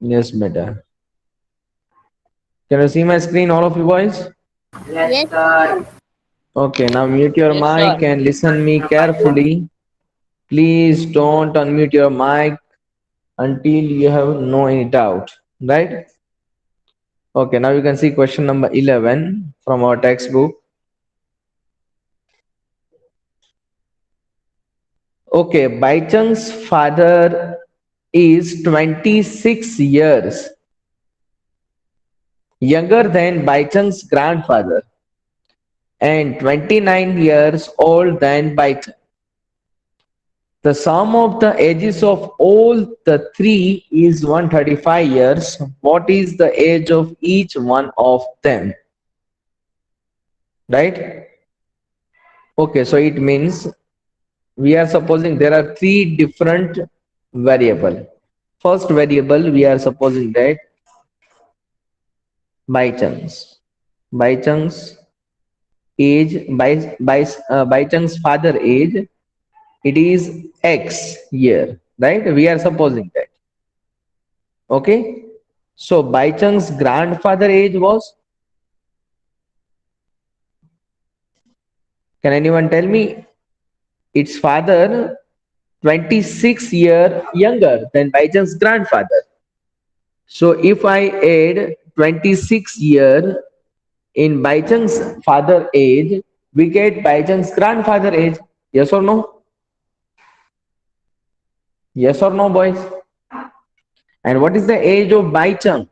Yes, better. Can you see my screen, all of you boys? Yes, Yes, sir. sir. Okay, now mute your Yes, mic sir. and listen me carefully. Please don't unmute your mic until you have no any doubt. Right? Okay, now you can see question number 11 from our textbook. Okay, Baichung's father is 26 years younger than Baichung's grandfather and 29 years old than Baichung. The sum of the ages of all the three is 135 years. What is the age of each one of them? Right? Okay, so it means we are supposing there are three different variable. First variable, we are supposing that by chance age, by chance father age, it is X year, right? We are supposing that. Okay. So by chance grandfather age was, can anyone tell me? Its father 26-year younger than by chance grandfather. So if I add 26-year in by chance father age, we get by chance grandfather age. Yes or no? Yes or no, boys? And what is the age of by chance?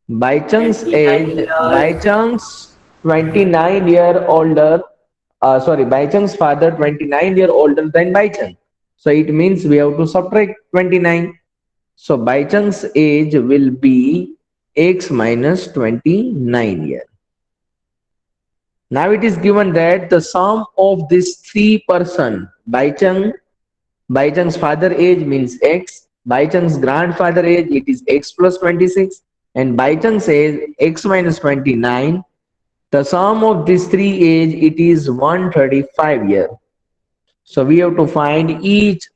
By chance 29 age, by years. chance 29-year older, sorry, by chance father 29-year older than by chance. So it means we have to subtract 29. So by chance age will be X minus 29 year. Now it is given that the sum of these three person, by chance father age means X, by chance grandfather age it is X plus 26, and by chance age X minus 29. The sum of these three age it is 135 year. So we have to find each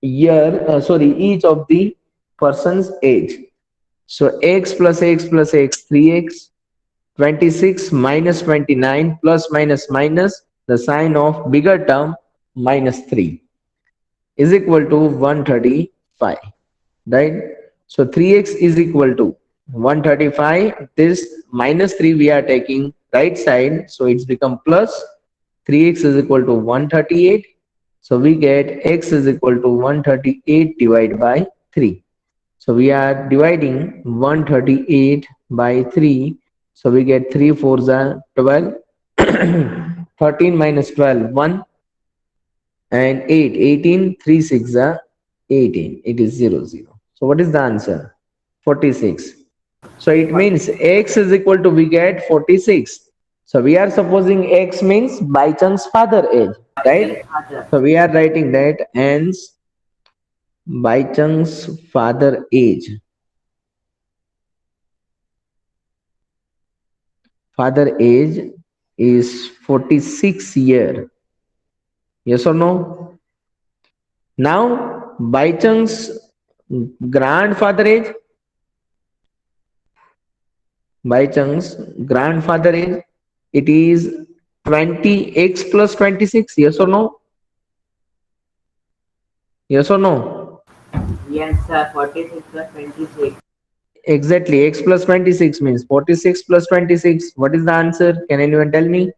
year, each of the person's age. So X plus X plus X 3X, 26 minus 29 plus minus minus the sign of bigger term minus 3 is equal to 135, right? So 3x is equal to 135. This minus 3 we are taking right side, so it's become plus. 3x is equal to 138. So we get x is equal to 138 divided by 3. So we are dividing 138 by 3. So we get 3 4s are 12. 13 minus 12, 1, and 8, 18, 3 6 are 18. It is 0 0. So what is the answer? 46. So it means x is equal to, we get 46. So we are supposing x means by chance father age, right? So we are writing that hence by chance father age. Father age is 46 year. Yes or no? Now by chance grandfather age, by chance grandfather age, it is 20x plus 26. Yes or no? Yes or no? Yes, sir. 46 plus 26. Exactly, x plus 26 means 46 plus 26. What is the answer? Can anyone tell me?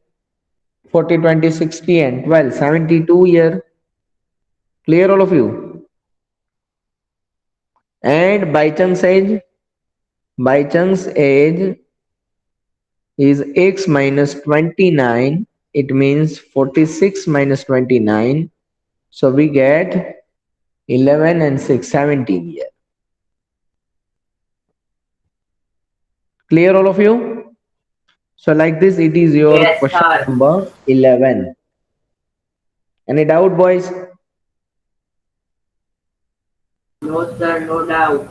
40 20 60 and 12 72 year. Clear, all of you? And by chance age is x minus 29. It means 46 minus 29. So we get 11 and 6 17 year. Clear, all of you? So like this, it is your Yes, question sir. number 11. Any doubt, boys? No, sir. No doubt.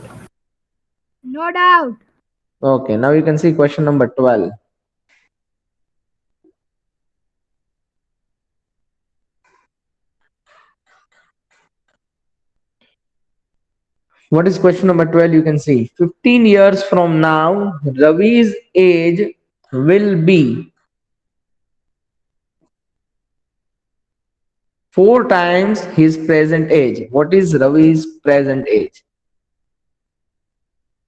no doubt. Okay, now you can see question number 12. What is question number 12? You can see 15 years from now, Ravi's age will be 4 times his present age. What is Ravi's present age?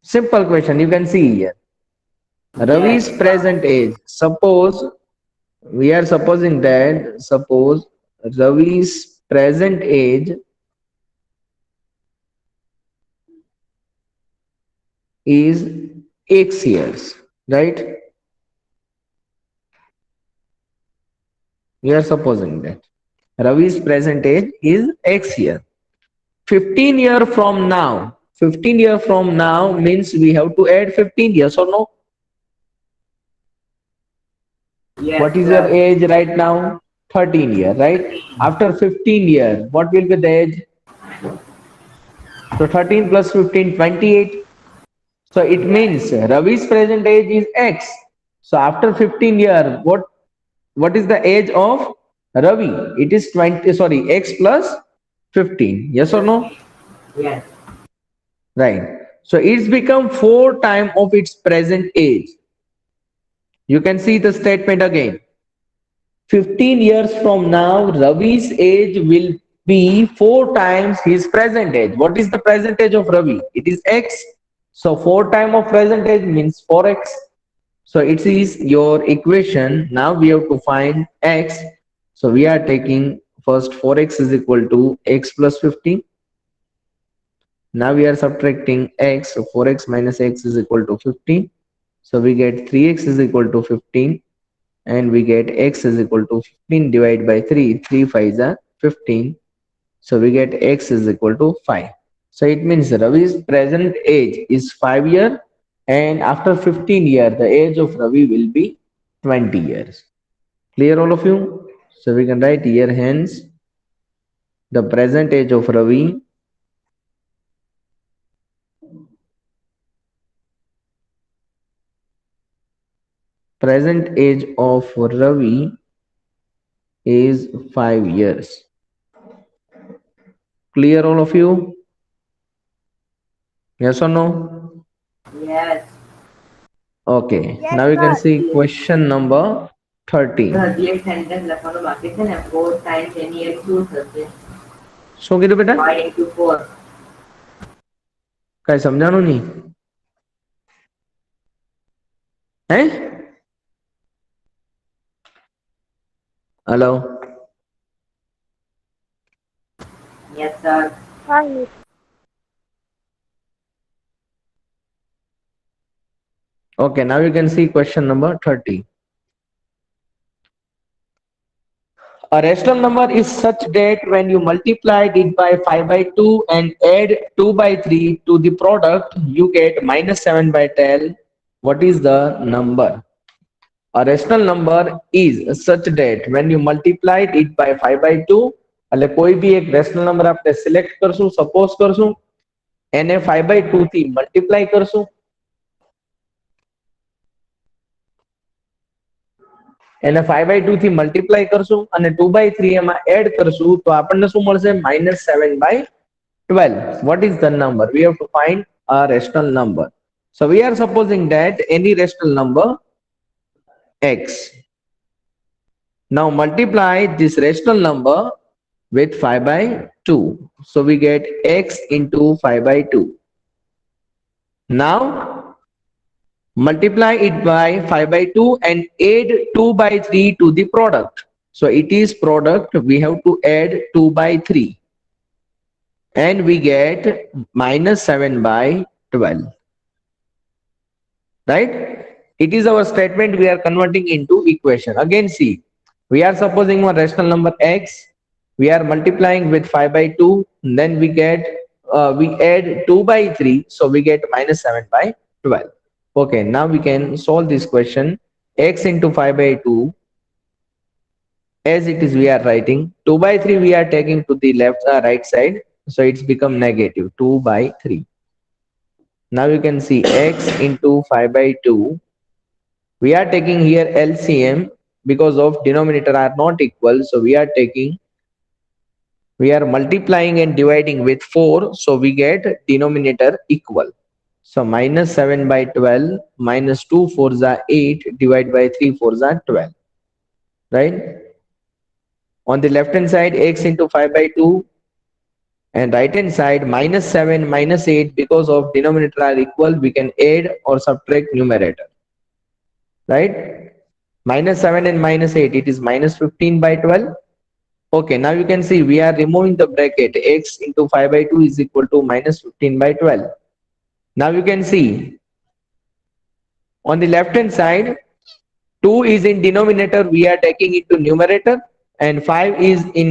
Simple question. You can see here. Ravi's Yes. present age. Suppose we are supposing that Ravi's present age is X years, right? We are supposing that Ravi's present age is X year. 15 year from now. 15 year from now means we have to add 15 years or no? Yes, What is your sir. age right now? 13 year, right? After 15 year, what will be the age? So 13 plus 15, 28. So it means Yes. Ravi's present age is X. So after 15 year, what is the age of Ravi? It is 20, sorry, X plus 15. Yes or no? Yes. Right. So it's become 4 times of its present age. You can see the statement again. 15 years from now, Ravi's age will be 4 times his present age. What is the present age of Ravi? It is X. So 4 times of present age means 4X. So it is your equation. Now we have to find X. So we are taking first 4X is equal to X plus 15. Now we are subtracting X. So 4X minus X is equal to 15. So we get 3X is equal to 15. And we get X is equal to 15 divided by 3. 3 5 is 15. So we get X is equal to 5. So it means Ravi's present age is 5 years, and after 15 years, the age of Ravi will be 20 years. Clear all of you? So we can write here hence the present age of Ravi is 5 years. Clear all of you? Yes or no? Yes. Okay. Yes, Now you can sir. see question number 13. The hજી એક sentence લખવાનો બાકી છે ને 4 times એની એક શું થશે શું કીધું બેટા? 5 into 4. કઈ સમજાણું નહીં હે? Hello. Yes, sir. Fine. Okay, now you can see question number 30. A rational number is such that when you multiplied it by 5 by 2 and add 2 by 3 to the product, you get minus 7 by 10. What is the number? A rational number is such that when you multiplied it by 5 by 2, એટલે કોઈ બી એક rational number આપણે select કરશું, suppose કરશું, એને 5 by 2 થી multiply કરશું, એને 5 by 2 થી મલ્ટીપ્લાય કરશું અને 2 by 3 એમાં એડ કરશું તો આપણને શું મળશે? -7 by 12. What is the number? We have to find a rational number. So we are supposing that any rational number x. Now multiply this rational number with 5 by 2. So we get x into 5 by 2. Now multiply it by 5 by 2 and add 2 by 3 to the product. So it is product, we have to add 2 by 3 and we get -7 by 12. Right? It is our statement we are converting into equation. Again see, we are supposing one rational number x, we are multiplying with 5 by 2, then we add 2 by 3, so we get -7 by 12. Okay, now we can solve this question. X into 5 by 2, as it is we are writing, 2 by 3 we are taking to the right side, so it's become negative 2 by 3. Now you can see x into 5 by 2, we are taking here LCM because of denominator are not equal, so we are We are multiplying and dividing with 4, so we get denominator equal. So minus 7 by 12 minus 2 fours are 8 divided by 3 fours are 12. Right? On the left hand side, x into 5 by 2, and right hand side minus 7 minus 8, because of denominator are equal, we can add or subtract numerator. Right? Minus 7 and minus 8, it is minus 15 by 12. Okay, now you can see we are removing the bracket. X into 5 by 2 is equal to minus 15 by 12. Now you can see on the left hand side, 2 is in denominator, we are taking into numerator, and 5 is in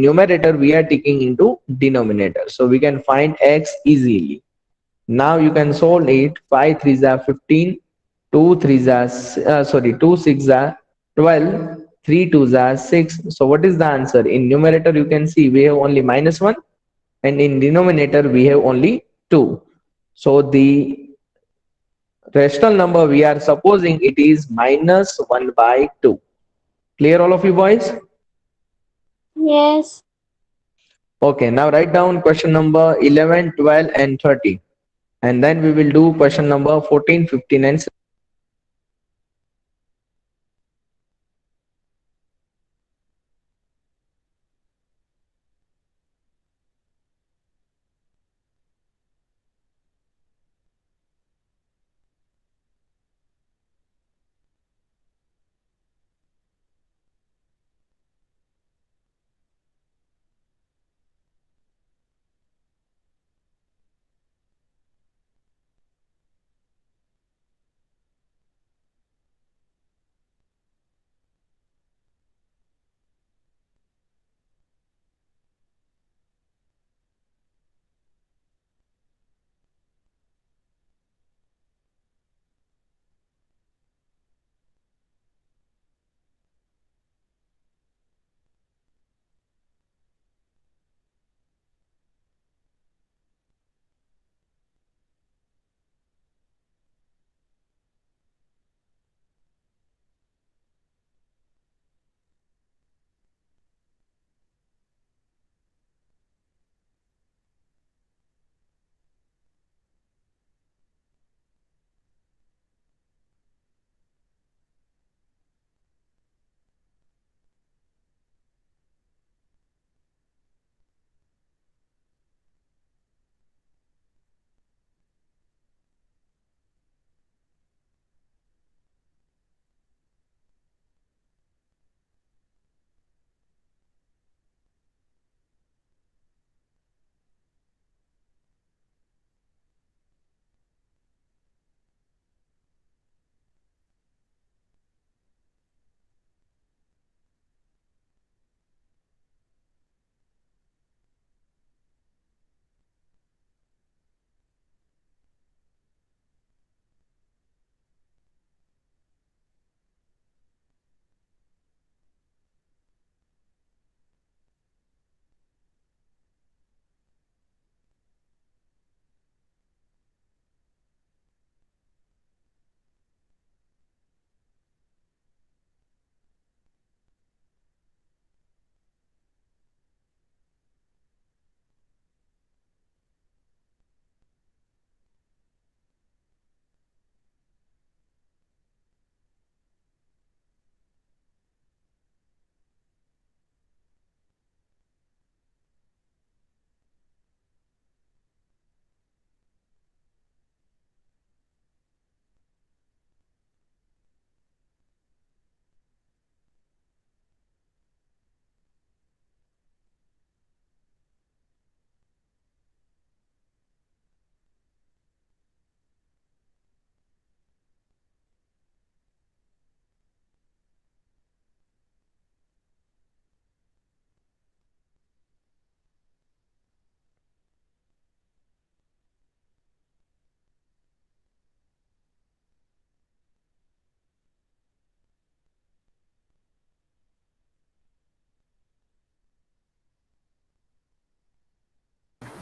numerator, we are taking into denominator. So we can find x easily. Now you can solve it. 5 3s are 15, 2 3s are 2 6 are 12, 3 2s are 6. So what is the answer? In numerator you can see we have only minus 1, and in denominator we have only 2. So the rational number we are supposing it is minus 1 by 2. Clear all of you boys? Yes. Okay, now write down question number 11, 12 and 30. And then we will do question number 14, 15 and 16.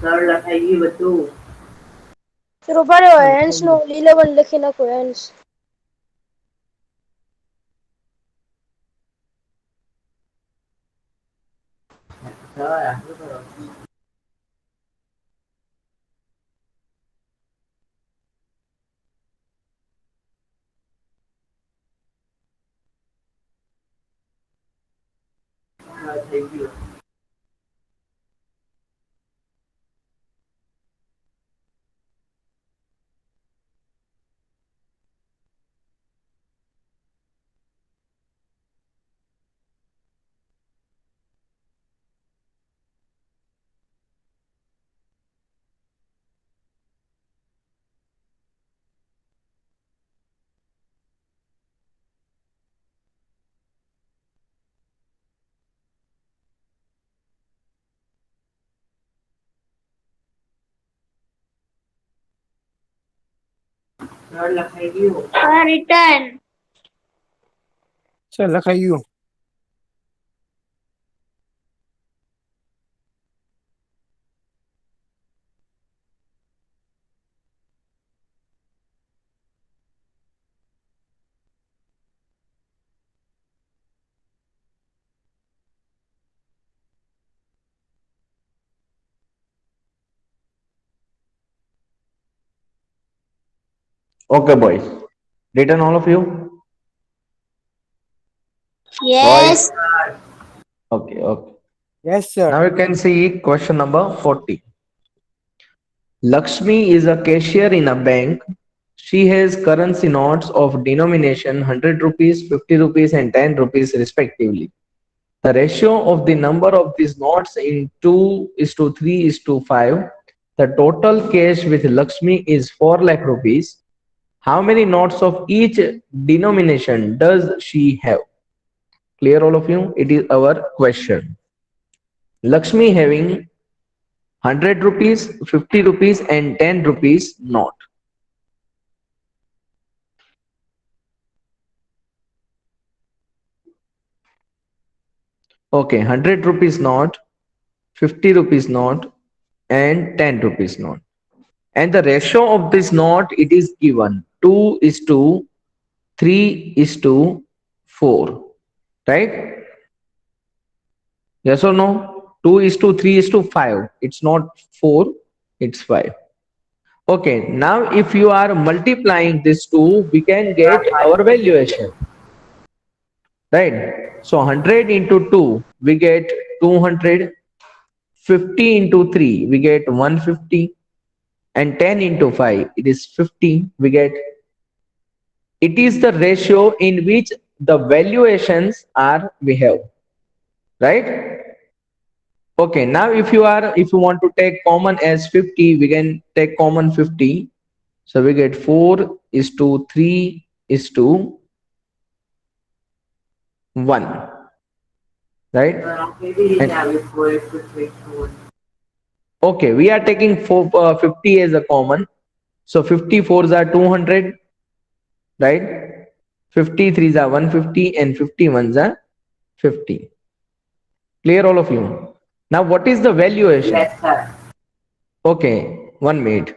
સરળ લખાઈ ગયું બધું. Pero para hands no, 11 laki na ko hands. Sir આટલું કરો. લખાઈ ગયું. Sir લખાઈ ગયું. Return. સર લખાઈ ગયું. Okay, boys. Written all of you? Yes. Okay, okay. Yes sir. Now you can see question number 40. Lakshmi is a cashier in a bank. She has currency notes of denomination 100 rupees, 50 rupees, and 10 rupees respectively. The ratio of the number of these notes in 2:3:5. The total cash with Lakshmi is 4 lakh rupees. How many notes of each denomination does she have? Clear all of you? It is our question. Lakshmi having 100 rupees, 50 rupees, and 10 rupees note. Okay, 100 rupees note, 50 rupees note, and 10 rupees note. And the ratio of this note, it is given 2:3:4. Right? Yes or no? 2:3:5. It's not 4, it's 5. Okay, now if you are multiplying this two, we can get our valuation. Right? So 100 into 2, we get 200. 50 into 3, we get 150. And 10 into 5, it is 50. We get, it is the ratio in which the valuations are we have. Right? Okay, now if you want to take common as 50, we can take common 50. So we get 4:3:1. Right? Sir આ કેવી રીતે આવ્યું 4:3:1? Okay, we are taking 50 as a common. So 54s are 200. Right? 53s are 150 and 51s are 50. Clear all of you? Now what is the valuation? Yes sir. Okay, 1 minute.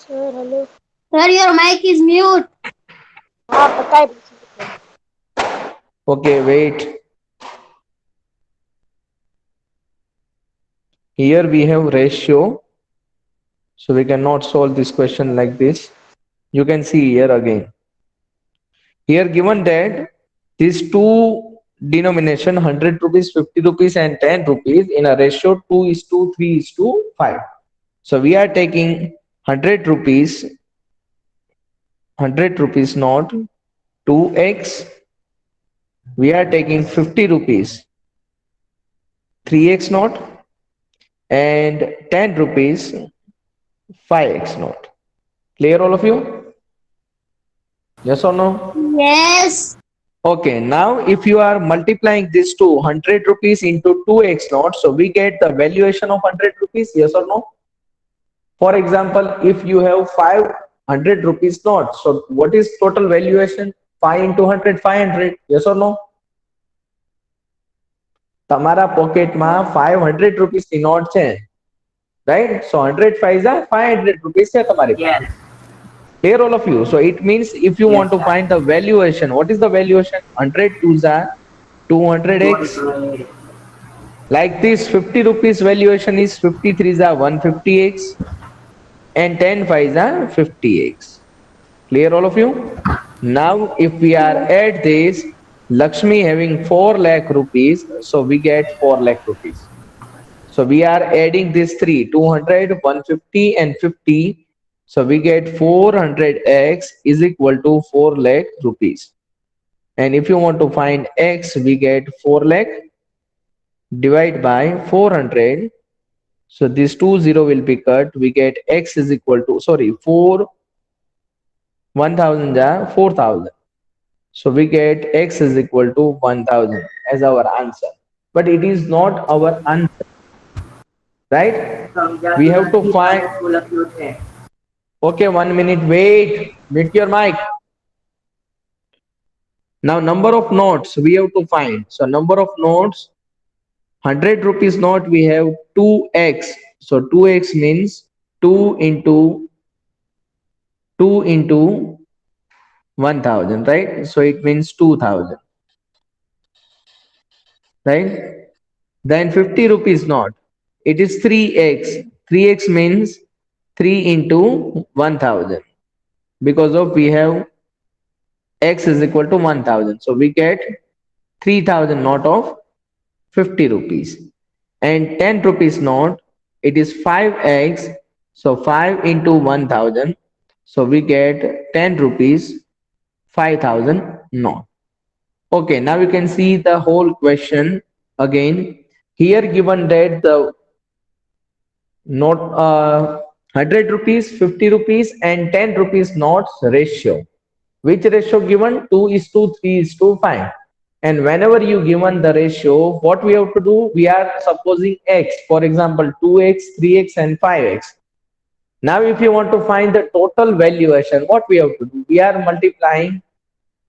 Sir, hello. Sir, your mic is mute. हाँ पता है. Okay, wait. Here we have ratio. So we cannot solve this question like this. You can see here again. Here given that these two denomination 100 rupees, 50 rupees and 10 rupees in a ratio 2:3:5. So we are taking 100 rupees note 2x. We are taking 50 rupees 3x note, and 10 rupees 5x note. Clear, all of you? Yes or no? Yes. Okay, now if you are multiplying this to 100 rupees into 2x note, so we get the valuation of 100 rupees, yes or no? For example, if you have 500 rupees note, so what is total valuation? 5 into 100, 500, yes or no? તમારા પોકેટમાં 500 rupees ની not છે, right? So 100 5 are 500 rupees છે તમારી પાસે. Yes. Clear, all of you? So it means if you Yes, want to sir. find the valuation, what is the valuation? 100 2s are 200x. Like this, 50 rupees valuation is 53s are 150x, and 10 5s are 50x. Clear, all of you? Now if we are at this, Lakshmi having 4 lakh rupees, so we get 4 lakh rupees. So we are adding these three, 200, 150 and 50. So we get 400x is equal to 4 lakh rupees. And if you want to find x, we get 4 lakh divide by 400. So this 20 will be cut. We get x is equal to, sorry, 1000 are 4000. So we get x is equal to 1000 as our answer. But it is not our answer, right? We have to find. Okay, 1 minute, wait. Mute your mic. Now number of notes we have to find. So number of notes, 100 rupees note we have 2x. So 2x means 2 into 1000, right? So it means 2000, right? Then 50 rupees note, it is 3x. 3x means 3 into 1000, because of we have x is equal to 1000. So we get 3000 note of 50 rupees. And 10 rupees note, it is 5x. So 5 into 1000. So we get 10 rupees 5000 note. Okay, now you can see the whole question again. Here given that the note 100 rupees, 50 rupees and 10 rupees notes ratio. Which ratio given? 2 is to 3 is to 5. And whenever you given the ratio, what we have to do? We are supposing x, for example, 2x, 3x and 5x. Now if you want to find the total valuation, what we have to do? We are multiplying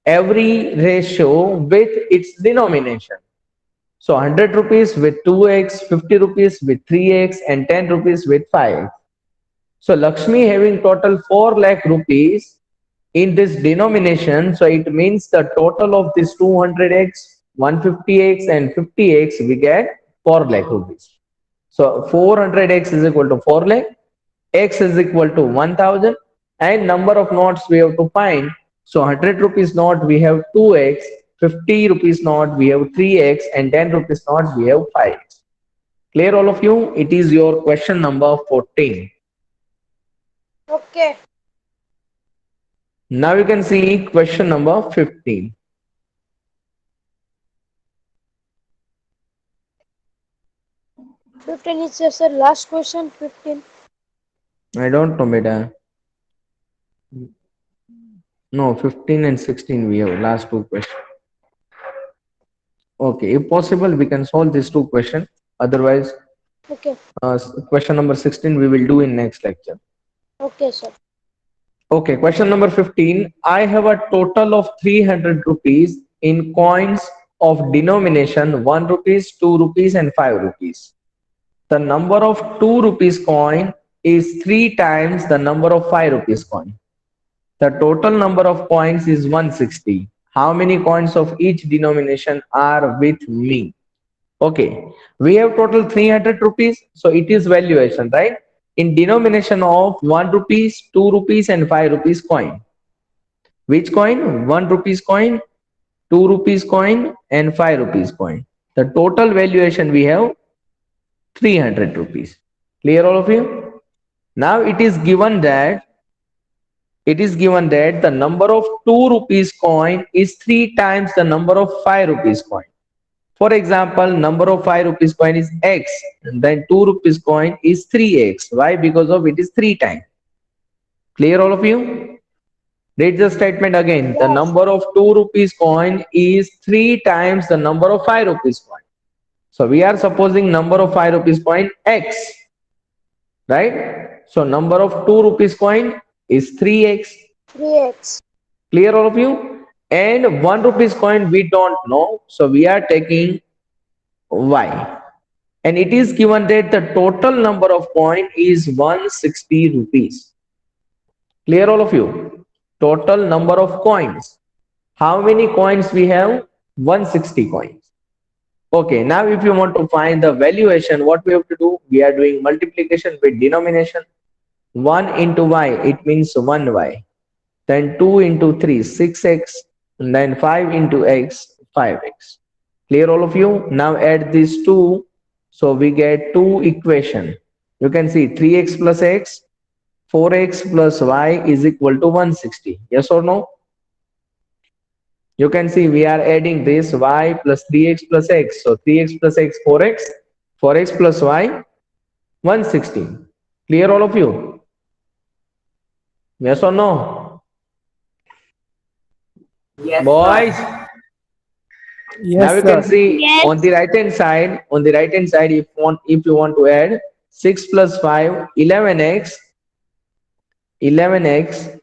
every ratio with its denomination. So 100 rupees with 2x, 50 rupees with 3x and 10 rupees with 5x. So Lakshmi having total 4 lakh rupees in this denomination, so it means the total of this 200x, 150x and 50x, we get 4 lakh rupees. So 400x is equal to 4 lakh, x is equal to 1000, and number of notes we have to find. So 100 rupees note we have 2x, 50 rupees note we have 3x and 10 rupees note we have 5x. Clear, all of you? It is your question number 14. Okay. Now you can see question number 15. Is just the last question. 15. I don't know, beta. No, 15 and 16 we have last two questions. Okay, if possible, we can solve these two questions. Otherwise, Okay. Question number 16 we will do in next lecture. Okay, sir. Okay, question number 15. I have a total of 300 rupees in coins of denomination 1 rupees, 2 rupees and 5 rupees. The number of 2 rupees coin is 3 times the number of 5 rupees coin. The total number of coins is 160. How many coins of each denomination are with me? Okay, we have total 300 rupees, so it is valuation, right? In denomination of 1 rupees, 2 rupees and 5 rupees coin. Which coin? 1 rupees coin, 2 rupees coin and 5 rupees coin. The total valuation we have 300 rupees. Clear, all of you? Now it is given that the number of 2 rupees coin is 3 times the number of 5 rupees coin. For example, number of 5 rupees coin is x, and then 2 rupees coin is 3x. Why? Because of it is 3 times. Clear, all of you? Read the statement again. The Yes. number of 2 rupees coin is 3 times the number of 5 rupees coin. So we are supposing number of 5 rupees coin x, right? So number of 2 rupees coin is 3x. 3x. Clear, all of you? And 1 rupees coin we don't know, so we are taking y. And it is given that the total number of coin is 160 rupees. Clear, all of you? Total number of coins. How many coins we have? 160 coins. Okay, now if you want to find the valuation, what we have to do? We are doing multiplication with denomination. 1 into y, it means 1y. Then 2 into 3, 6x. And then 5 into x, 5x. Clear, all of you? Now add these two. So we get two equation. You can see 3x plus x, 4x plus y is equal to 160. Yes or no? You can see we are adding this y plus 3x plus x. So 3x plus x, 4x, 4x plus y, 160. Clear, all of you? Yes or no? Yes, Boys, sir. now Yes, you can sir. see Yes. on the right hand side, if you want to add 6 plus 5, 11x, 11x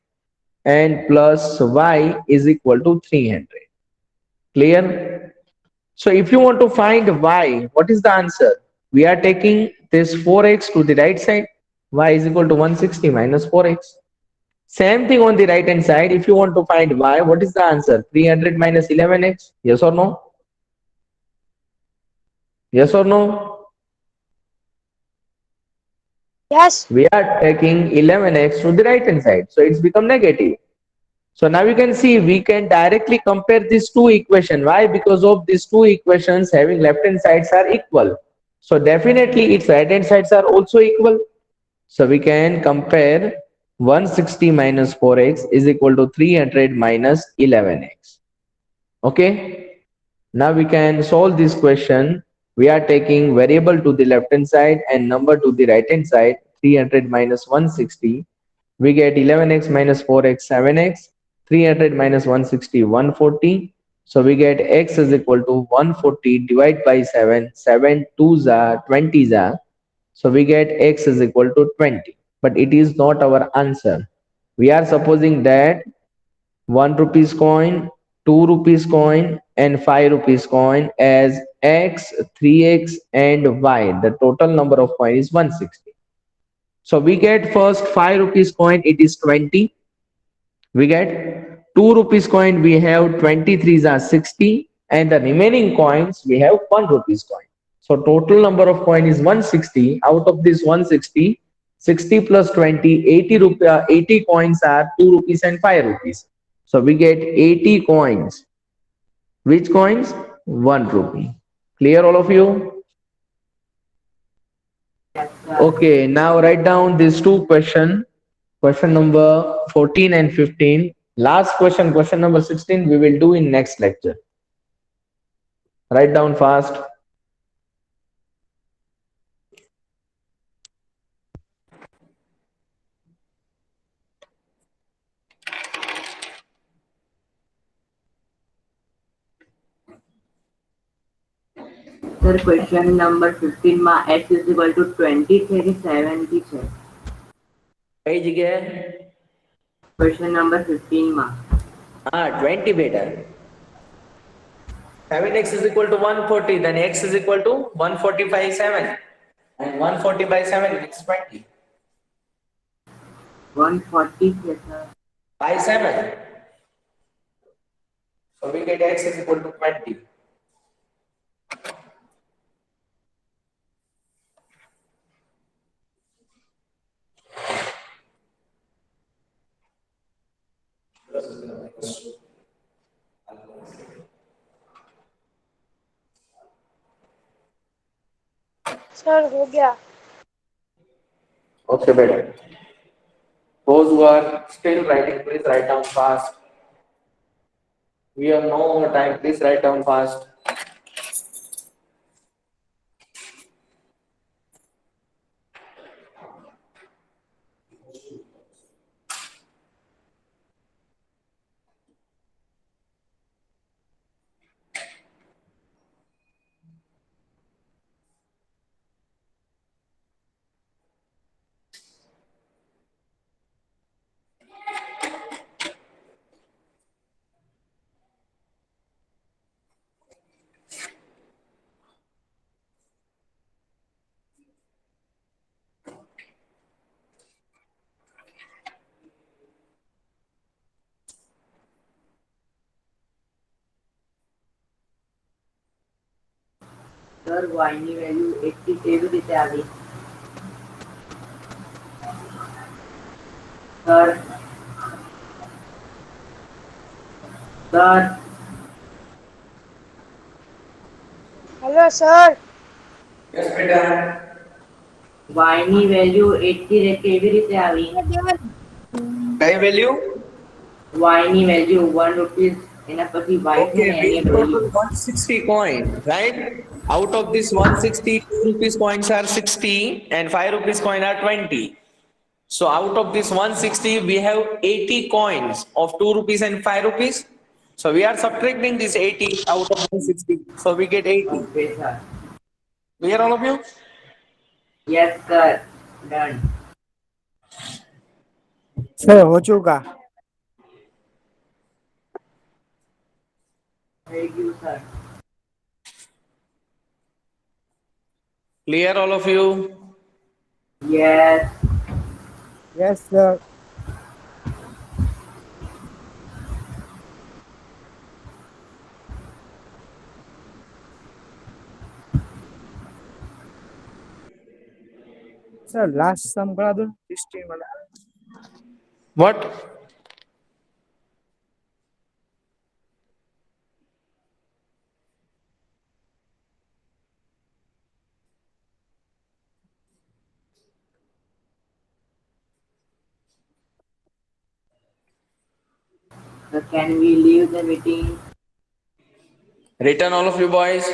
and plus y is equal to 300. Clear? So if you want to find y, what is the answer? We are taking this 4x to the right side. Y is equal to 160 minus 4x. Same thing on the right hand side. If you want to find y, what is the answer? 300 minus 11x. Yes or no? Yes or no? Yes. We are taking 11x to the right hand side. So it's become negative. So now you can see we can directly compare these two equations. Why? Because of these two equations having left hand sides are equal. So definitely its right hand sides are also equal. So we can compare 160 minus 4x is equal to 300 minus 11x. Okay. Now we can solve this question. We are taking variable to the left hand side and number to the right hand side. 300 minus 160. We get 11x minus 4x, 7x. 300 minus 160, 140. So we get x is equal to 140 divided by 7. 7 2s are 20s are. So we get x is equal to 20. But it is not our answer. We are supposing that 1 rupees coin, 2 rupees coin and 5 rupees coin as x, 3x and y. The total number of coin is 160. So we get first 5 rupees coin, it is 20. We get 2 rupees coin, we have 23s are 60 and the remaining coins we have 1 rupees coin. So total number of coin is 160. Out of this 160, 60 plus 20, 80 coins are 2 rupees and 5 rupees. So we get 80 coins. Which coins? 1 rupee. Clear, all of you? Yes, sir. Okay, now write down these two questions. Question number 14 and 15. Last question, question number 16, we will do in next lecture. Write down fast. Sir, question number 15 માં x is equal to 20 છે કે 70 છે? કઈ જગ્યાએ? Question number 15 માં. Ah, 20 beta. 7x is equal to 140, then x is equal to 140 by 7. And 140 by 7 is 20. 140 છે sir. By 7. So we get x is equal to 20. Sir हो गया. Okay, beta. Those who are still writing, please write down fast. We have no more time. Please write down fast. Sir y ની value 80 કેવી રીતે આવી? Sir sir Hello, sir. Yes, beta. y ની value 80 કેવી રીતે આવી? કઈ value? y ની વેલ્યુ 1 રૂપીસ એના પછી y છે Okay, ને we any have value total 160 coin, right? Out of this 160, 2 rupees coins are 60 and 5 rupees coin are 20. So out of this 160, we have 80 coins of 2 rupees and 5 rupees. So we are subtracting this 80 out of 160. So we get 80. Okay sir. Clear all of you? Yes sir, done. Sir हो चुका। થઈ ગયું sir. Clear all of you? Yes. Yes sir. Sir last sum करा दो 16 वाला। What? So can we leave the meeting? Written all of you boys?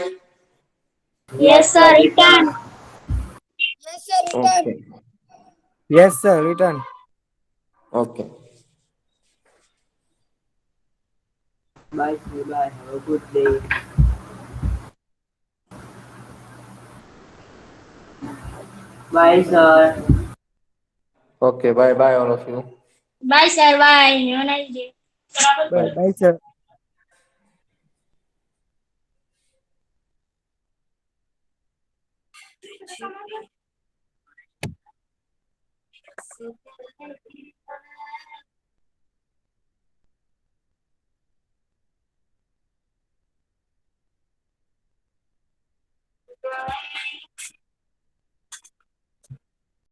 Yes, sir. Return. Yes, sir. Return. Okay. Yes sir return. Okay. Bye, sir. Bye. Have a good day. Bye, sir. Okay. Bye bye, all of you. Bye, sir. Bye. Have a nice day. Bye bye sir.